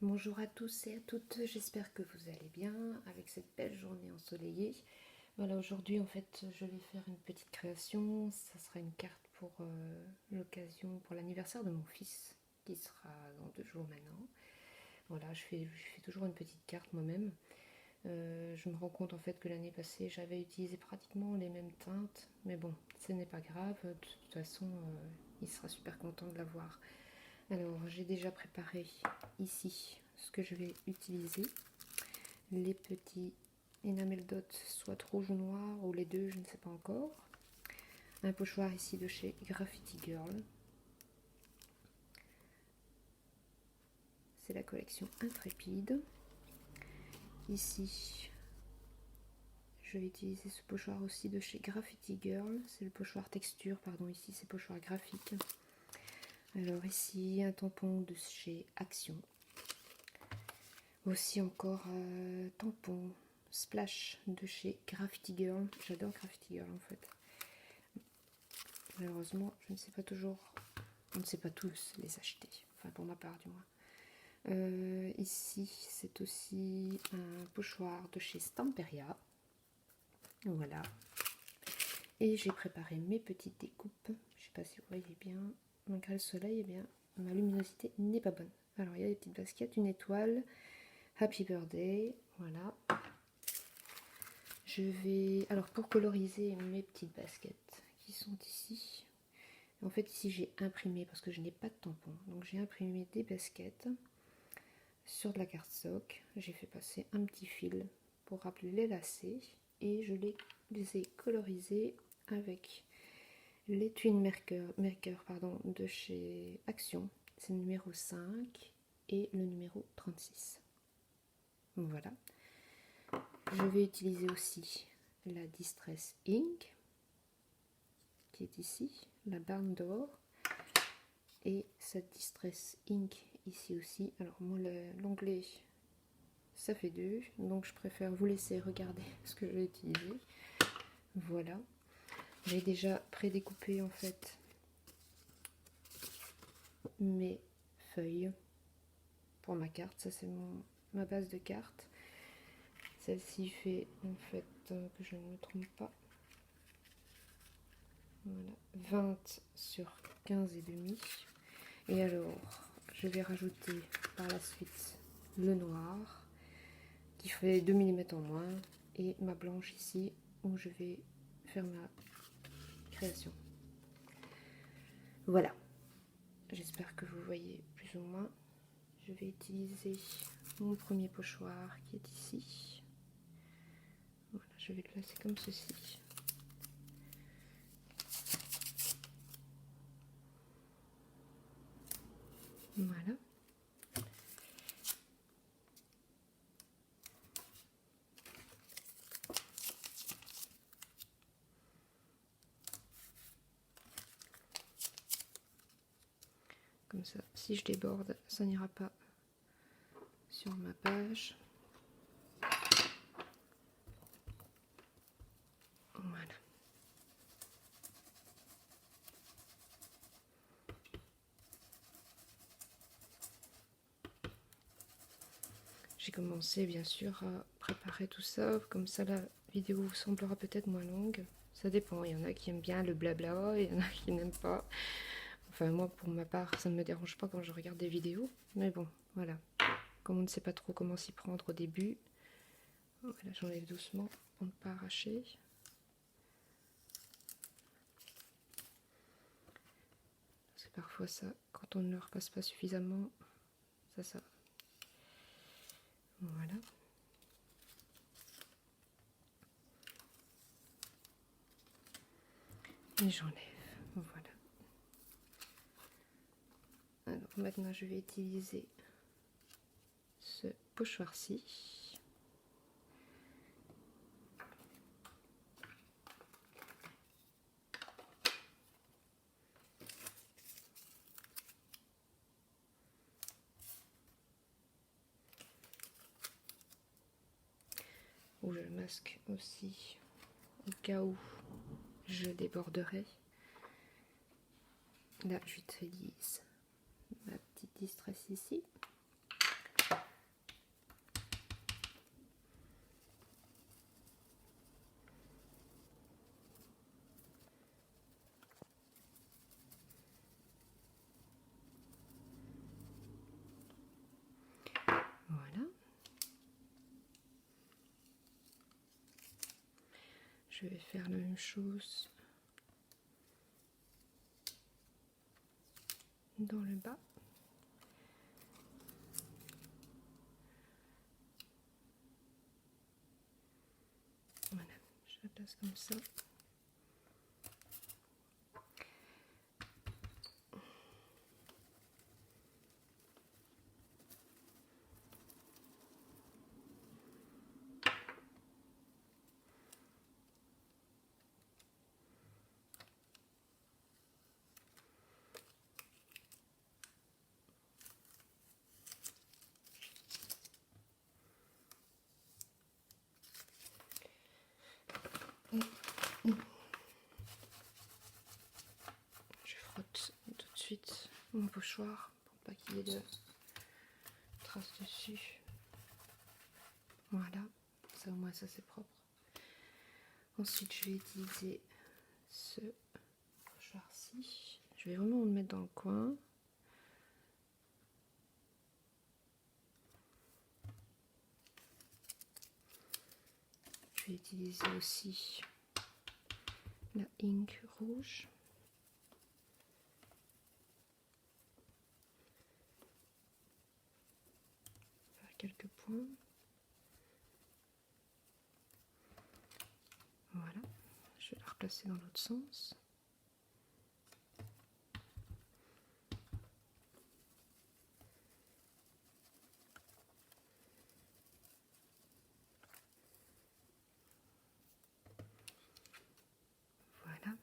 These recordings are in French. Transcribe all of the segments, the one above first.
Bonjour à tous et à toutes, j'espère que vous allez bien avec cette belle journée ensoleillée. Voilà, aujourd'hui en fait je vais faire une petite création, ça sera une carte pour l'occasion, pour l'anniversaire de mon fils qui sera dans 2 jours maintenant. Voilà, je fais toujours une petite carte moi-même. Je me rends compte en fait que l'année passée j'avais utilisé pratiquement les mêmes teintes, mais bon, ce n'est pas grave, de toute façon il sera super content de l'avoir. Alors j'ai déjà préparé ici ce que je vais utiliser, les petits enamel dots, soit rouge ou noir, ou les deux, je ne sais pas encore. Un pochoir ici de chez Graffiti Girl. C'est la collection Intrépide. Ici, je vais utiliser ce pochoir aussi de chez Graffiti Girl. C'est le pochoir texture, pardon, ici c'est pochoir graphique. Alors ici, un tampon de chez Action. Aussi encore tampon Splash de chez Graffiti Girl. J'adore Graffiti Girl en fait. Malheureusement, je ne sais pas toujours, on ne sait pas tous les acheter. Enfin, pour ma part du moins. Ici, c'est aussi un pochoir de chez Stamperia. Voilà. Et j'ai préparé mes petites découpes. Je ne sais pas si vous voyez bien. Malgré le soleil, eh bien, ma luminosité n'est pas bonne. Alors, il y a des petites baskets, une étoile. Happy Birthday. Voilà. Je vais... Alors, pour coloriser mes petites baskets qui sont ici... En fait, ici, j'ai imprimé, parce que je n'ai pas de tampon. Donc, j'ai imprimé des baskets sur de la cardstock. J'ai fait passer un petit fil pour rappeler les lacets. Et je les ai colorisés avec les Twin Maker de chez Action. C'est le numéro 5 et le numéro 36. Voilà. Je vais utiliser aussi la Distress Ink qui est ici, la Barn d'or, et cette Distress Ink ici aussi. Alors moi l'onglet ça fait 2, donc je préfère vous laisser regarder ce que j'ai utilisé. Voilà, j'ai déjà prédécoupé en fait mes feuilles pour ma carte. Ça c'est ma base de carte. Celle-ci fait en fait que je ne me trompe pas, voilà, 20 sur 15 et demi. Et alors je vais rajouter par la suite le noir qui fait 2 mm en moins et ma blanche ici où je vais faire ma création. Voilà, j'espère que vous voyez plus ou moins. Je vais utiliser mon premier pochoir qui est ici. Voilà, je vais le placer comme ceci. Voilà. Comme ça, si je déborde, ça n'ira pas sur ma page. Voilà. J'ai commencé bien sûr à préparer tout ça, comme ça la vidéo vous semblera peut-être moins longue. Ça dépend, il y en a qui aiment bien le blabla, il y en a qui n'aiment pas. Enfin moi pour ma part ça ne me dérange pas quand je regarde des vidéos, mais bon voilà, comme on ne sait pas trop comment s'y prendre au début, voilà, j'enlève doucement pour ne pas arracher. Parce que parfois ça, quand on ne le repasse pas suffisamment, ça. Voilà. Et j'enlève, voilà. Alors maintenant je vais utiliser ce pochoir-ci. Où je masque aussi au cas où je déborderai. Là j'utilise ma petite distress ici. je vais faire la même chose dans le bas. Voilà, je la place comme ça. Je frotte tout de suite mon pochoir pour pas qu'il y ait de traces dessus. Voilà, ça au moins ça c'est propre. Ensuite je vais utiliser ce pochoir-ci. Je vais vraiment le mettre dans le coin. Je vais utiliser aussi la ink rouge. Faire quelques points. Voilà, je vais la replacer dans l'autre sens. Voilà.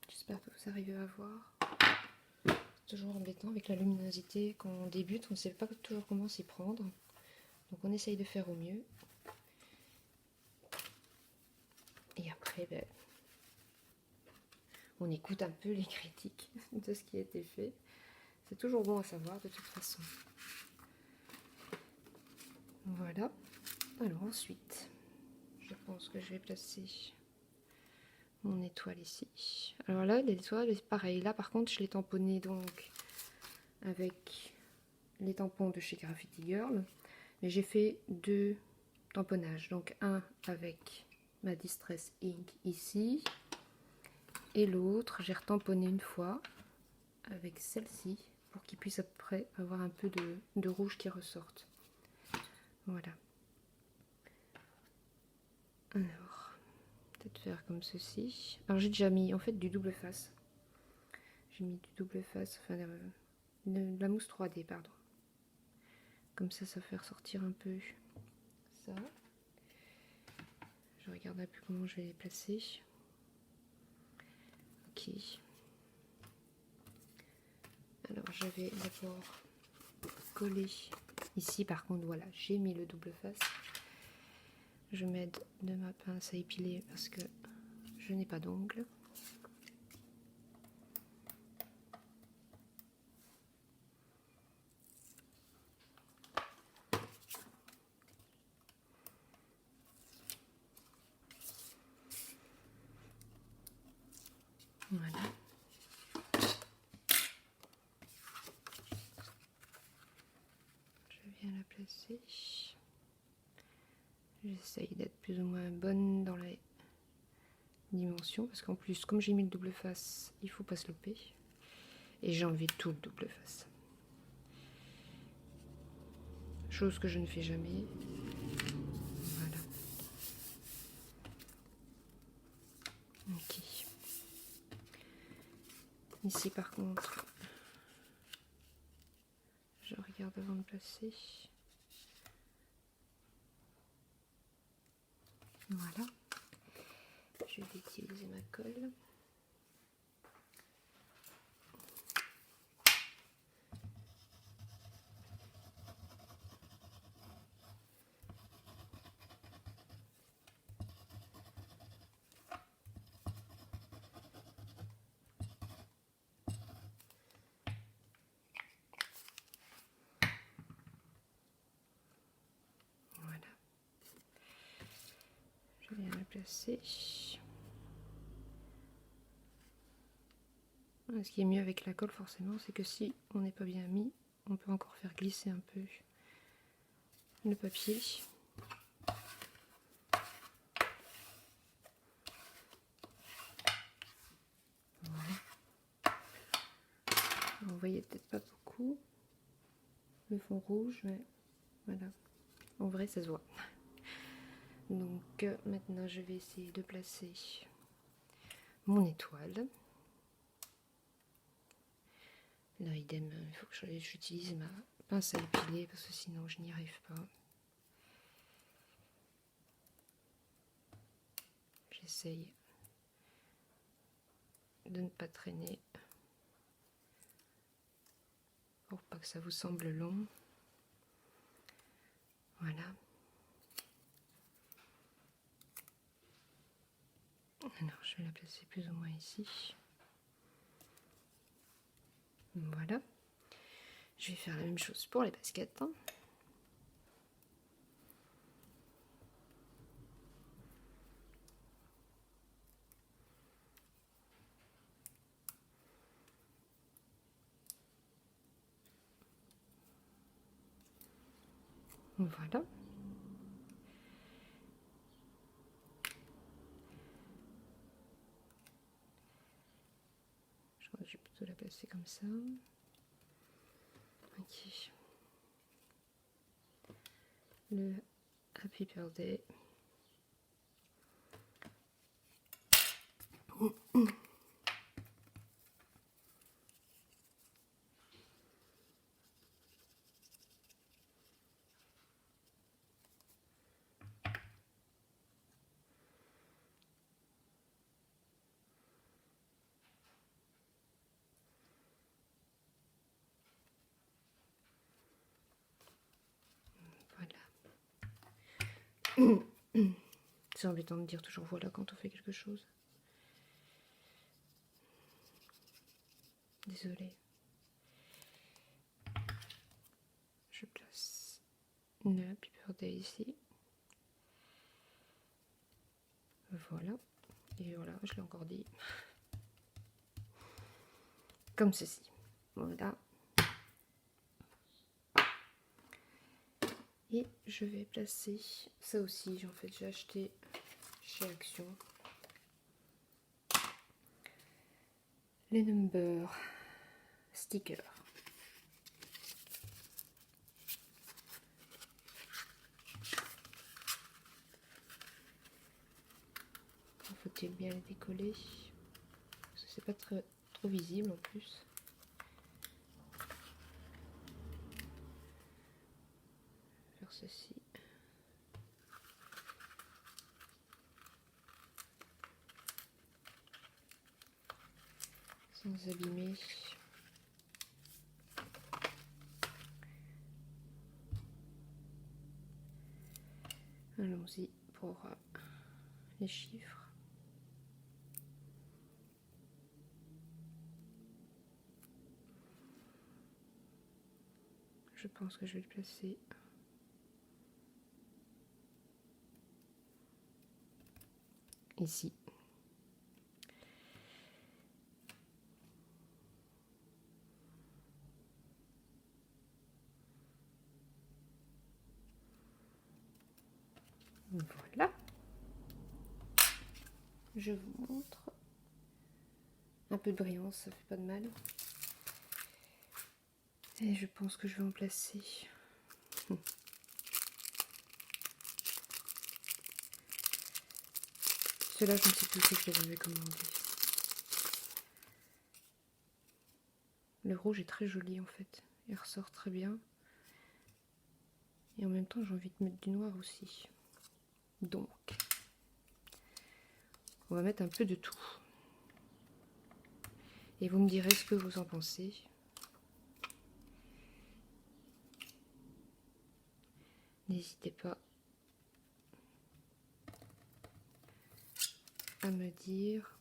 J'espère que vous arrivez à voir. C'est toujours embêtant avec la luminosité quand on débute, on ne sait pas toujours comment s'y prendre. Donc on essaye de faire au mieux. Et après, ben, on écoute un peu les critiques de ce qui a été fait. C'est toujours bon à savoir de toute façon. Voilà. Alors ensuite, je pense que je vais placer mon étoile ici. Alors là, l'étoile est pareil. Là par contre, je l'ai tamponnée donc avec les tampons de chez Graffiti Girl. Mais j'ai fait 2 tamponnages. Donc un avec ma Distress Ink ici. Et l'autre, j'ai retamponné une fois avec celle-ci pour qu'il puisse après avoir un peu de rouge qui ressorte. Voilà. Alors, peut-être faire comme ceci. Alors j'ai déjà mis en fait du double face. J'ai mis du double face, enfin de la mousse 3D, pardon. Comme ça fait ressortir un peu ça. Je regarde un peu comment je vais les placer. Ok. Alors je vais d'abord coller ici. Par contre, voilà, j'ai mis le double face. Je m'aide de ma pince à épiler parce que je n'ai pas d'ongles. Voilà. Je viens la placer. J'essaye d'être plus ou moins bonne dans les dimensions parce qu'en plus, comme j'ai mis le double face, il faut pas se louper. Et j'ai enlevé tout le double face. Chose que je ne fais jamais. Voilà. Ok. Ici par contre, je regarde avant de placer. Voilà. Je vais utiliser ma colle. Voilà. Je viens la placer. Ce qui est mieux avec la colle forcément, c'est que si on n'est pas bien mis, on peut encore faire glisser un peu le papier. vous voyez peut-être pas beaucoup le fond rouge, mais voilà, en vrai ça se voit. Donc maintenant je vais essayer de placer mon étoile. Là idem, il faut que j'utilise ma pince à épiler parce que sinon je n'y arrive pas. J'essaye de ne pas traîner pour pas que ça vous semble long. Voilà. Alors je vais la placer plus ou moins ici. Voilà. Je vais faire la même chose pour les baskets. Voilà. Je crois que je vais plutôt la placer comme ça. Ok. Le Happy Birthday. Voilà. C'est embêtant de dire toujours voilà quand on fait quelque chose. Désolée. Je place le Happy Birthday ici. Voilà. Et voilà, je l'ai encore dit. Comme ceci. Voilà. Et je vais placer ça aussi. En fait, j'ai acheté chez Action les number stickers. Faut-il bien les décoller parce que c'est pas trop visible en plus. Faire ceci. Sans abîmer. Allons-y pour les chiffres. Je pense que je vais le placer ici. Voilà. Je vous montre. Un peu de brillance, ça fait pas de mal. Et je pense que je vais en placer. Ceux-là, je ne sais plus que je les avais commandés. Le rouge est très joli en fait. Il ressort très bien. Et en même temps, j'ai envie de mettre du noir aussi. Donc, on va mettre un peu de tout. Et vous me direz ce que vous en pensez. N'hésitez pas à me dire.